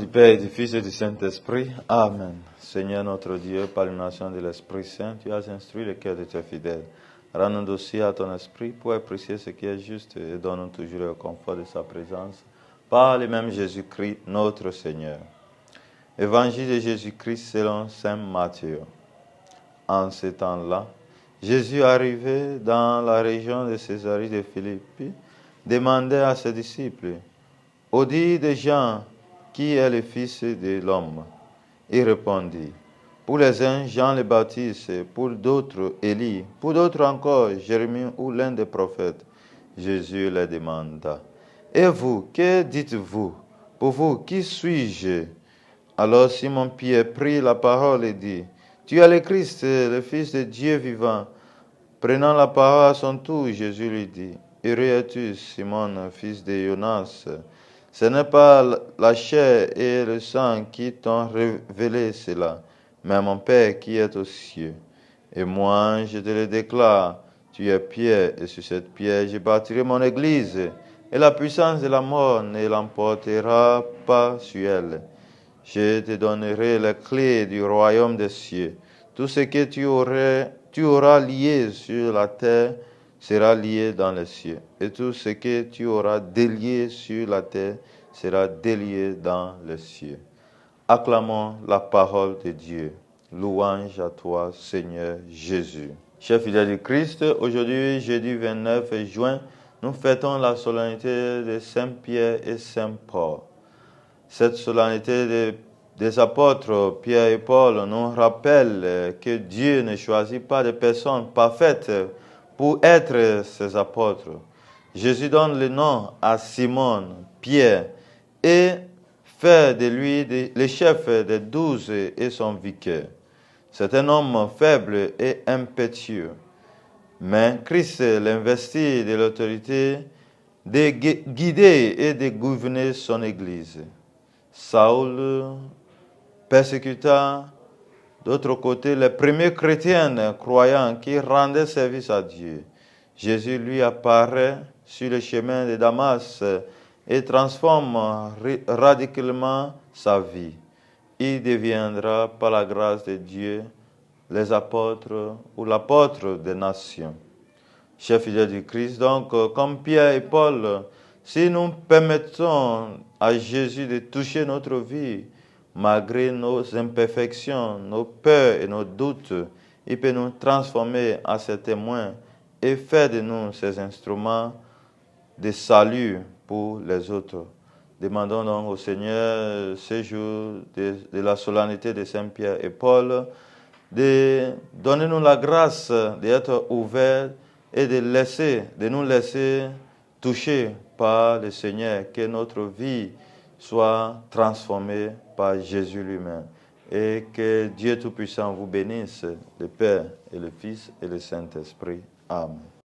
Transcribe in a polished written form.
du Père et du Fils et du Saint-Esprit. Amen. Seigneur notre Dieu, par l'illumination de l'Esprit Saint, tu as instruit le cœur de tes fidèles. Rends-nous dossier à ton esprit pour apprécier ce qui est juste et donne-nous toujours le confort de sa présence. Par le même Jésus-Christ, notre Seigneur. Évangile de Jésus-Christ selon Saint Matthieu. En ce temps-là, Jésus, arrivé dans la région de Césarée de Philippe, demandait à ses disciples, « Au dit des gens, qui est le Fils de l'homme ?» Il répondit, « Pour les uns, Jean le Baptiste, pour d'autres, Élie, pour d'autres encore, Jérémie ou l'un des prophètes. » Jésus leur demanda, « Et vous, que dites-vous? Pour vous, qui suis-je » Alors Simon-Pierre prit la parole et dit, « Tu es le Christ, le Fils de Dieu vivant. » Prenant la parole à son tour, Jésus lui dit, « Heureux es-tu, Simon, fils de Jonas. Ce n'est pas la chair et le sang qui t'ont révélé cela, mais mon Père qui est aux cieux. Et moi, je te le déclare, tu es Pierre, et sur cette pierre, je bâtirai mon église, et la puissance de la mort ne l'emportera pas sur elle. Je te donnerai les clés du royaume des cieux. Tout ce que tu auras lié sur la terre sera lié dans les cieux. Et tout ce que tu auras délié sur la terre sera délié dans les cieux. » Acclamons la parole de Dieu. Louange à toi, Seigneur Jésus. Chers fidèles du Christ, aujourd'hui, jeudi 29 juin, nous fêtons la solennité de Saint Pierre et Saint Paul. Cette solennité des apôtres Pierre et Paul nous rappelle que Dieu ne choisit pas de personnes parfaites pour être ses apôtres. Jésus donne le nom à Simon, Pierre, et fait de lui le chef des 12 et son vicaire. C'est un homme faible et impétueux, mais Christ l'investit de l'autorité de guider et de gouverner son Église. Saül persécuta, d'autre côté, les premiers chrétiens croyants qui rendaient service à Dieu. Jésus lui apparaît sur le chemin de Damas et transforme radicalement sa vie. Il deviendra, par la grâce de Dieu, les apôtres ou l'apôtre des nations. Chers fidèles du Christ, donc, comme Pierre et Paul, si nous permettons à Jésus de toucher notre vie, malgré nos imperfections, nos peurs et nos doutes, il peut nous transformer en ses témoins et faire de nous ses instruments de salut pour les autres. Demandons donc au Seigneur, ce jour de la solennité de Saint Pierre et Paul, de donner nous la grâce d'être ouverts et de nous laisser toucher par le Seigneur, que notre vie soit transformée par Jésus lui-même. Et que Dieu Tout-Puissant vous bénisse, le Père et le Fils et le Saint-Esprit. Amen.